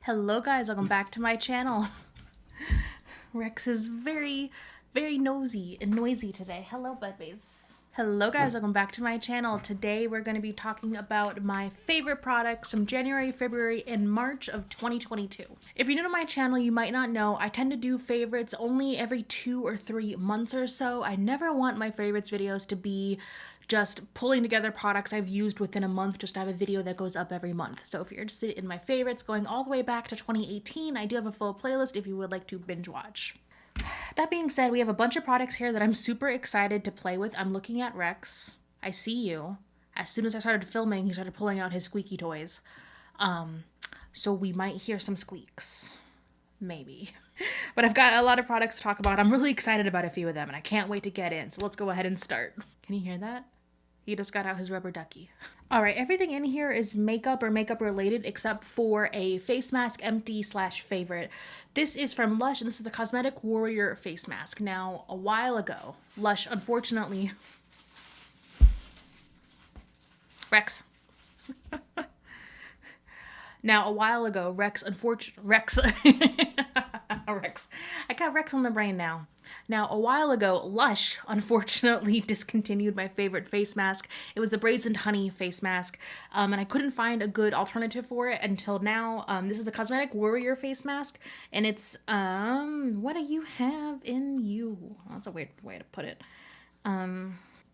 Hello guys, welcome back to my channel. Rex is very nosy and noisy today. Hello babies. Hello guys, welcome back to my channel. Today we're going to be talking about my favorite products from January, February, and March of 2022. If you're new to my channel, you might not know, I tend to do favorites only every 2 or 3 months or so. I never want my favorites videos to be just pulling together products I've used within a month, just to have a video that goes up every month. So if you're interested in my favorites going all the way back to 2018, I do have a full playlist if you would like to binge watch. That being said, we have a bunch of products here that I'm super excited to play with. I'm looking at Rex. I see you. As soon as I started filming, he started pulling out his squeaky toys. So we might hear some squeaks. Maybe. But I've got a lot of products to talk about. I'm really excited about a few of them, and I can't wait to get in. So let's go ahead and start. Can you hear that? He just got out his rubber ducky. All right, everything in here is makeup or makeup related except for a face mask empty / favorite. This is from Lush, and this is the Cosmetic Warrior face mask. Now, a while ago, Lush, unfortunately... Rex. Now, a while ago, Rex... Rex. I got Rex on the brain now. Now, a while ago, Lush unfortunately discontinued my favorite face mask. It was the Brazen Honey face mask, and I couldn't find a good alternative for it until now. This is the Cosmetic Warrior face mask, and it's, what do you have in you? That's a weird way to put it. I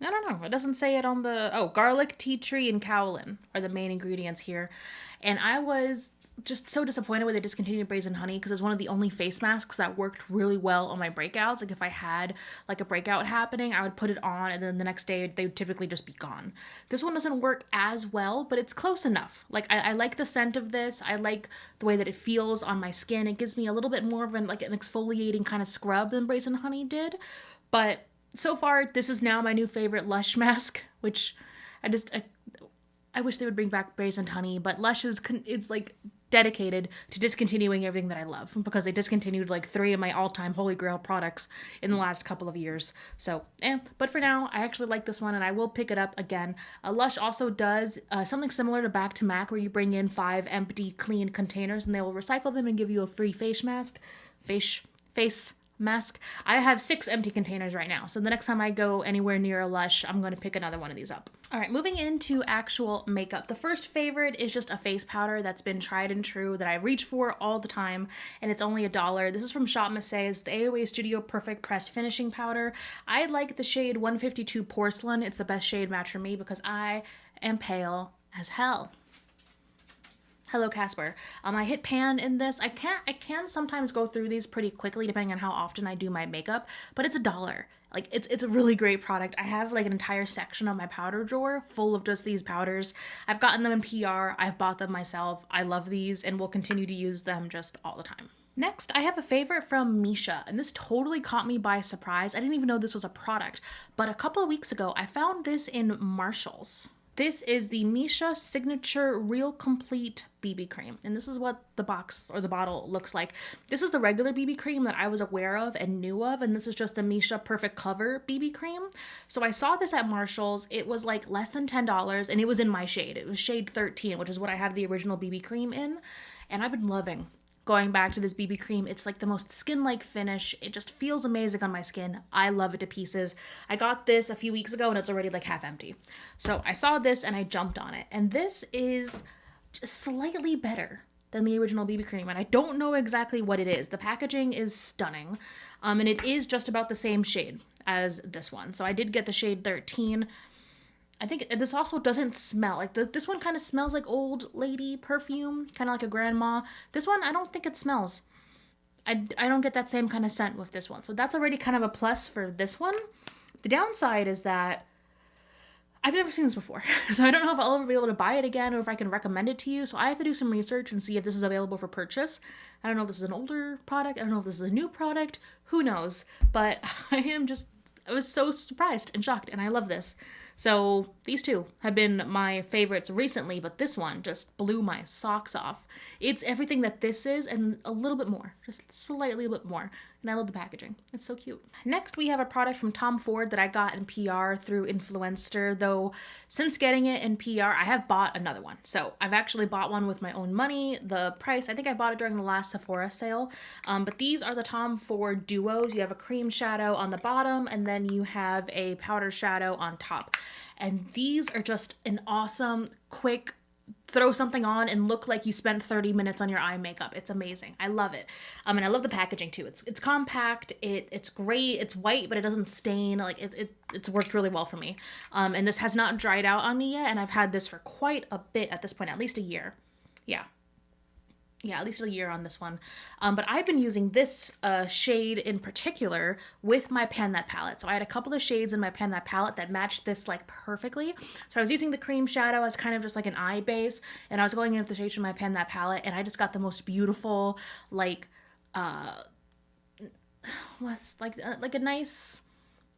don't know. It doesn't say it on the... Oh, garlic, tea tree, and kaolin are the main ingredients here. And I was just so disappointed when they discontinued Brazen Honey because it was one of the only face masks that worked really well on my breakouts. Like if I had like a breakout happening, I would put it on and then the next day they would typically just be gone. This one doesn't work as well, but it's close enough. Like I like the scent of this. I like the way that it feels on my skin. It gives me a little bit more of an exfoliating kind of scrub than Brazen Honey did. But so far, this is now my new favorite Lush mask, which I wish they would bring back Brazen Honey, but Lush is like dedicated to discontinuing everything that I love because they discontinued like 3 of my all-time holy grail products in the last couple of years. So, but for now, I actually like this one and I will pick it up again. Lush also does something similar to Back to Mac where you bring in 5 empty, clean containers and they will recycle them and give you a free face mask. Face mask. I have 6 empty containers right now, so the next time I go anywhere near a Lush, I'm going to pick another one of these up. All right, moving into actual makeup. The first favorite is just a face powder that's been tried and true that I reach for all the time, and it's only $1. This is from Shop Missha. It's the AOA Studio Perfect Pressed Finishing Powder. I like the shade 152 Porcelain. It's the best shade match for me because I am pale as hell. Hello, Casper. I hit pan in this. I can sometimes go through these pretty quickly depending on how often I do my makeup, but it's $1. Like, it's a really great product. I have like an entire section of my powder drawer full of just these powders. I've gotten them in PR. I've bought them myself. I love these and will continue to use them just all the time. Next, I have a favorite from Missha, and this totally caught me by surprise. I didn't even know this was a product, but a couple of weeks ago, I found this in Marshall's. This is the Missha Signature Real Complete BB Cream, and this is what the box or the bottle looks like. This is the regular BB cream that I was aware of and knew of, and this is just the Missha Perfect Cover BB cream. So I saw this at Marshall's. It was like less than $10, and it was in my shade. It was shade 13, which is what I have the original BB cream in, and I've been loving going back to this BB cream. It's like the most skin-like finish. It just feels amazing on my skin. I love it to pieces. I got this a few weeks ago and it's already like half empty. So I saw this and I jumped on it. And this is just slightly better than the original BB cream. And I don't know exactly what it is. The packaging is stunning. And it is just about the same shade as this one. So I did get the shade 13. I think this also doesn't smell. Like this one kind of smells like old lady perfume, kind of like a grandma. This one, I don't think it smells. I don't get that same kind of scent with this one. So that's already kind of a plus for this one. The downside is that I've never seen this before. So I don't know if I'll ever be able to buy it again or if I can recommend it to you. So I have to do some research and see if this is available for purchase. I don't know if this is an older product. I don't know if this is a new product. Who knows? But I was so surprised and shocked, and I love this. So these two have been my favorites recently, but this one just blew my socks off. It's everything that this is and a little bit more, just slightly a bit more. And I love the packaging. It's so cute. Next, we have a product from Tom Ford that I got in PR through Influencer, though since getting it in PR, I have bought another one. So I've actually bought one with my own money. The price, I think I bought it during the last Sephora sale. But these are the Tom Ford duos. You have a cream shadow on the bottom, and then you have a powder shadow on top. And these are just an awesome, quick, throw something on and look like you spent 30 minutes on your eye makeup. It's amazing. I love it. And I love the packaging too. It's compact. It's great. It's white, but it doesn't stain. Like it's worked really well for me. And this has not dried out on me yet. And I've had this for quite a bit at this point, at least a year. Yeah, at least a year on this one. But I've been using this shade in particular with my Pan That palette. So I had a couple of shades in my Pan That palette that matched this like perfectly. So I was using the cream shadow as kind of just like an eye base, and I was going in with the shades from my Pan That palette, and I just got the most beautiful, like, what's like a nice,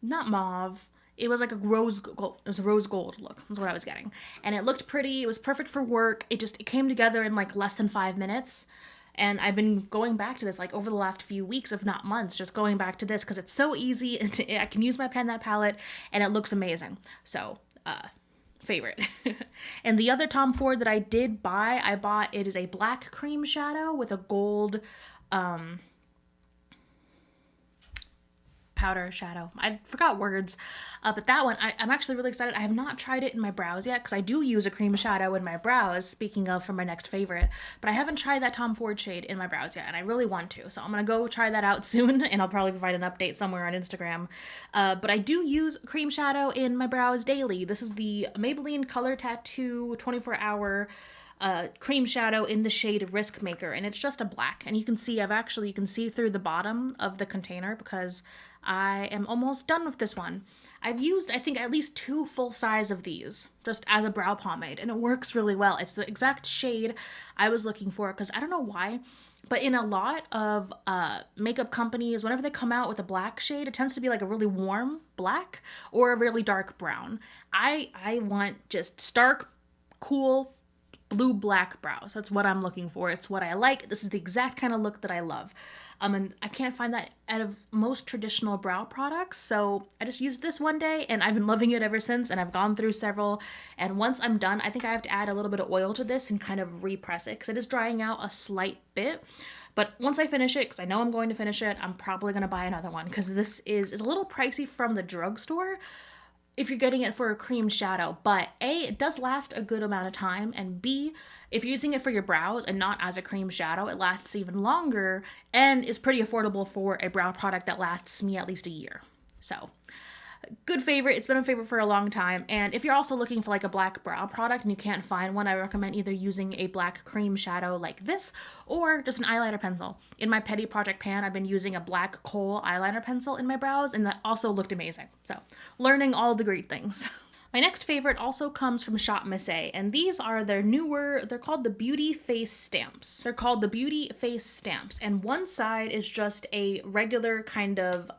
not mauve. It was like a rose gold. It was a rose gold look. That's what I was getting. And it looked pretty. It was perfect for work. It came together in like less than 5 minutes. And I've been going back to this like over the last few weeks, if not months, just going back to this because it's so easy. I can use my Pan That palette and it looks amazing. So, favorite. And the other Tom Ford that I did buy, it is a black cream shadow with a gold, powder shadow. I forgot words, but that one, I'm actually really excited. I have not tried it in my brows yet because I do use a cream shadow in my brows, speaking of for my next favorite, but I haven't tried that Tom Ford shade in my brows yet, and I really want to, so I'm gonna go try that out soon, and I'll probably provide an update somewhere on Instagram. But I do use cream shadow in my brows daily. This is the Maybelline Color Tattoo 24-hour cream shadow in the shade Risk Maker, and it's just a black, and you can see you can see through the bottom of the container because I am almost done with this one. I've used, I think, at least 2 full size of these just as a brow pomade, and it works really well. It's the exact shade I was looking for because I don't know why, but in a lot of makeup companies, whenever they come out with a black shade, it tends to be like a really warm black or a really dark brown. I want just stark, cool, blue black brows. That's what I'm looking for. It's what I like. This is the exact kind of look that I love. And I can't find that out of most traditional brow products. So I just used this one day and I've been loving it ever since, and I've gone through several. And once I'm done, I think I have to add a little bit of oil to this and kind of repress it because it is drying out a slight bit. But once I finish it, because I know I'm going to finish it, I'm probably going to buy another one because this is a little pricey from the drugstore if you're getting it for a cream shadow, but A, it does last a good amount of time, and B, if you're using it for your brows and not as a cream shadow, it lasts even longer and is pretty affordable for a brow product that lasts me at least a year. So, good favorite. It's been a favorite for a long time. And if you're also looking for like a black brow product and you can't find one, I recommend either using a black cream shadow like this or just an eyeliner pencil. In my Petty Project pan, I've been using a black kohl eyeliner pencil in my brows, and that also looked amazing. So, learning all the great things. My next favorite also comes from Shop Missha, and these are their newer, they're called the Beauty Face Stamps. They're called the Beauty Face Stamps, and one side is just a regular kind of,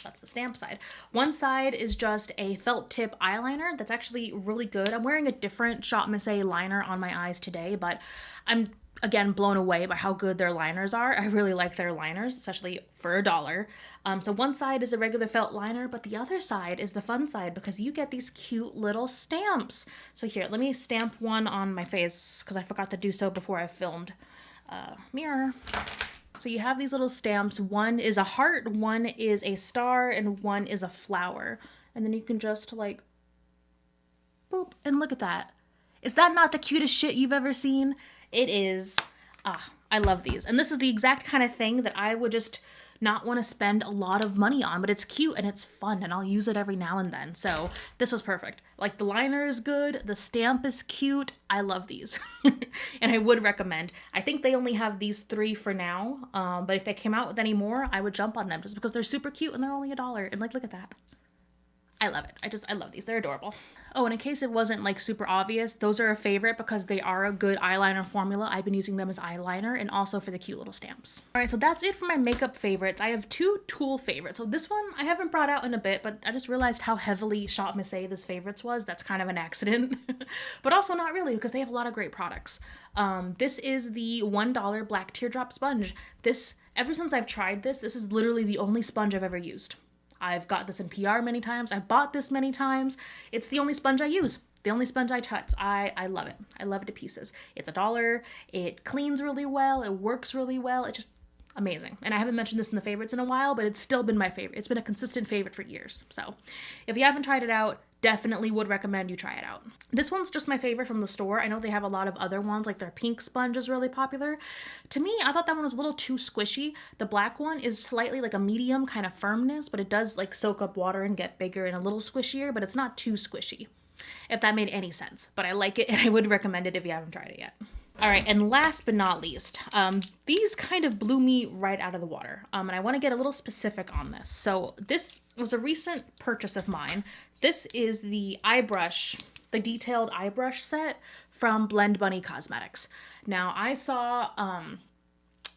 that's the stamp side. One side is just a felt tip eyeliner that's actually really good. I'm wearing a different Shop Missha liner on my eyes today, but I'm again blown away by how good their liners are. I really like their liners, especially for $1. So one side is a regular felt liner, but the other side is the fun side because you get these cute little stamps. So here, let me stamp one on my face because I forgot to do so before I filmed. Mirror. So you have these little stamps. One is a heart, one is a star, and one is a flower. And then you can just like, boop, and look at that. Is that not the cutest shit you've ever seen? It is. I love these. And this is the exact kind of thing that I would just not want to spend a lot of money on, but it's cute and it's fun and I'll use it every now and then. So this was perfect. Like the liner is good. The stamp is cute. I love these and I would recommend. I think they only have these 3 for now. But if they came out with any more, I would jump on them just because they're super cute and they're only $1. And like, look at that. I love it. I love these. They're adorable. Oh, and in case it wasn't like super obvious, those are a favorite because they are a good eyeliner formula. I've been using them as eyeliner and also for the cute little stamps. All right, so that's it for my makeup favorites. I have 2 tool favorites. So this one I haven't brought out in a bit, but I just realized how heavily Shop Missha this favorites was. That's kind of an accident, but also not really because they have a lot of great products. This is the $1 black teardrop sponge. This Ever since I've tried this, this is literally the only sponge I've ever used. I've got this in PR many times. I've bought this many times. It's the only sponge I use. The only sponge I touch. I love it. I love it to pieces. It's $1. It cleans really well. It works really well. It's just amazing. And I haven't mentioned this in the favorites in a while, but it's still been my favorite. It's been a consistent favorite for years. So if you haven't tried it out, definitely would recommend you try it out. This one's just my favorite from the store. I know they have a lot of other ones, like their pink sponge is really popular. To me, I thought that one was a little too squishy. The black one is slightly like a medium kind of firmness, but it does like soak up water and get bigger and a little squishier, but it's not too squishy, if that made any sense. But I like it and I would recommend it if you haven't tried it yet. All right, and last but not least, these kind of blew me right out of the water, and I want to get a little specific on this. So this was a recent purchase of mine. This is the eyebrush, the detailed eyebrush set from Blend Bunny Cosmetics. Now, I saw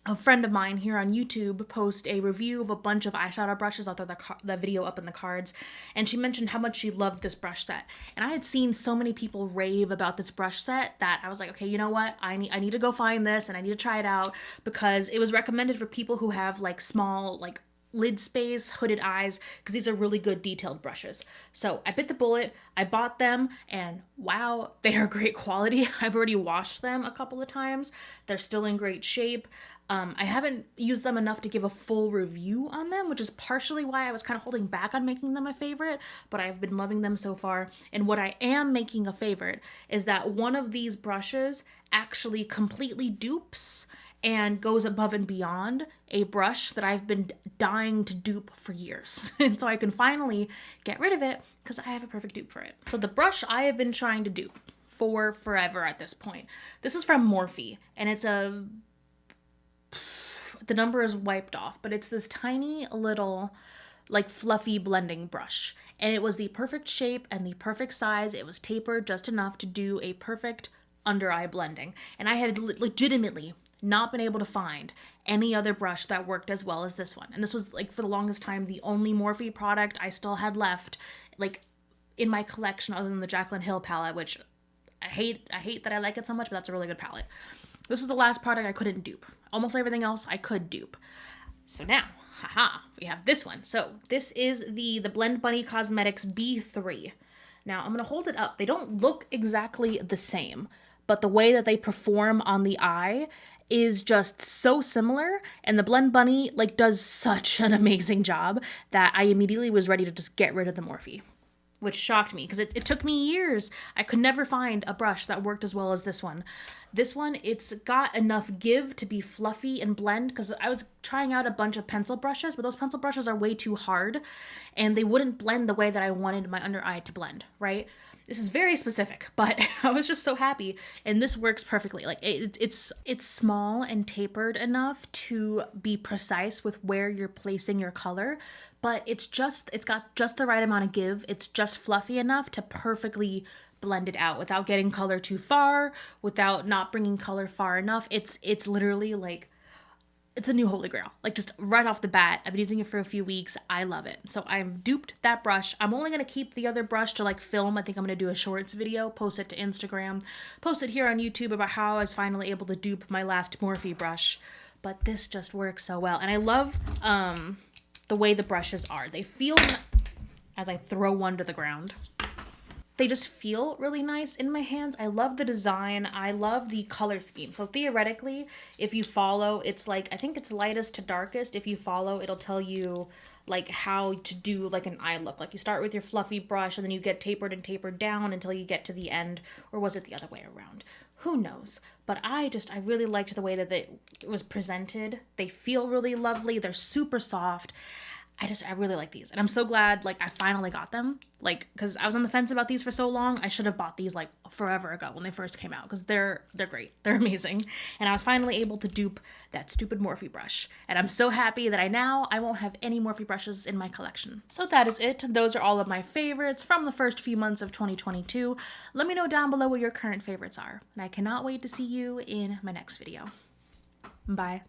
a friend of mine here on YouTube post a review of a bunch of eyeshadow brushes. I'll throw the video up in the cards. And she mentioned how much she loved this brush set. And I had seen so many people rave about this brush set that I was like, okay, you know what? I need to go find this and I need to try it out, because it was recommended for people who have like small, like lid space, hooded eyes, because these are really good detailed brushes. So I bit the bullet, I bought them, and wow, they are great quality. I've already washed them a couple of times. They're still in great shape. I haven't used them enough to give a full review on them, which is partially why I was kind of holding back on making them a favorite, but I've been loving them so far. And what I am making a favorite is that one of these brushes actually completely dupes and goes above and beyond a brush that I've been dying to dupe for years. And so I can finally get rid of it because I have a perfect dupe for it. So the brush I have been trying to dupe for forever at this point. This is from Morphe, and it's the number is wiped off, but it's this tiny little like fluffy blending brush. And it was the perfect shape and the perfect size. It was tapered just enough to do a perfect under eye blending. And I had legitimately not been able to find any other brush that worked as well as this one. And this was like for the longest time the only Morphe product I still had left like in my collection, other than the Jaclyn Hill palette, which I hate that I like it so much, but that's a really good palette. This was the last product I couldn't dupe. Almost everything else I could dupe. So now, we have this one. So this is the Blend Bunny Cosmetics B3. Now I'm gonna hold it up. They don't look exactly the same, but the way that they perform on the eye is just so similar, and the Blend Bunny like does such an amazing job that I immediately was ready to just get rid of the Morphe, which shocked me because it took me years. I could never find a brush that worked as well as this one. This one, it's got enough give to be fluffy and blend, because I was trying out a bunch of pencil brushes, but those pencil brushes are way too hard and they wouldn't blend the way that I wanted my under eye to blend, right? This is very specific, but I was just so happy, and this works perfectly. Like it's small and tapered enough to be precise with where you're placing your color, but it's got just the right amount of give. It's just fluffy enough to perfectly blend it out without getting color too far, without not bringing color far enough. It's literally like, it's a new holy grail. Like just right off the bat, I've been using it for a few weeks. I love it. So I've duped that brush. I'm only going to keep the other brush to like film. I think I'm going to do a shorts video, post it to Instagram, post it here on YouTube about how I was finally able to dupe my last Morphe brush. But this just works so well. And I love the way the brushes are. They feel, as I throw one to the ground, they just feel really nice in my hands. I love the design. I love the color scheme. So theoretically, if you follow, it's like, I think it's lightest to darkest. If you follow, it'll tell you like how to do like an eye look. Like you start with your fluffy brush and then you get tapered and tapered down until you get to the end. Or was it the other way around? Who knows? But I really liked the way that it was presented. They feel really lovely. They're super soft. I really like these, and I'm so glad like I finally got them, like because I was on the fence about these for so long. I should have bought these like forever ago when they first came out, because they're great, they're amazing, and I was finally able to dupe that stupid Morphe brush, and I'm so happy that I won't have any Morphe brushes in my collection. So that is it. Those are all of my favorites from the first few months of 2022. Let me know down below what your current favorites are, and I cannot wait to see you in my next video. Bye.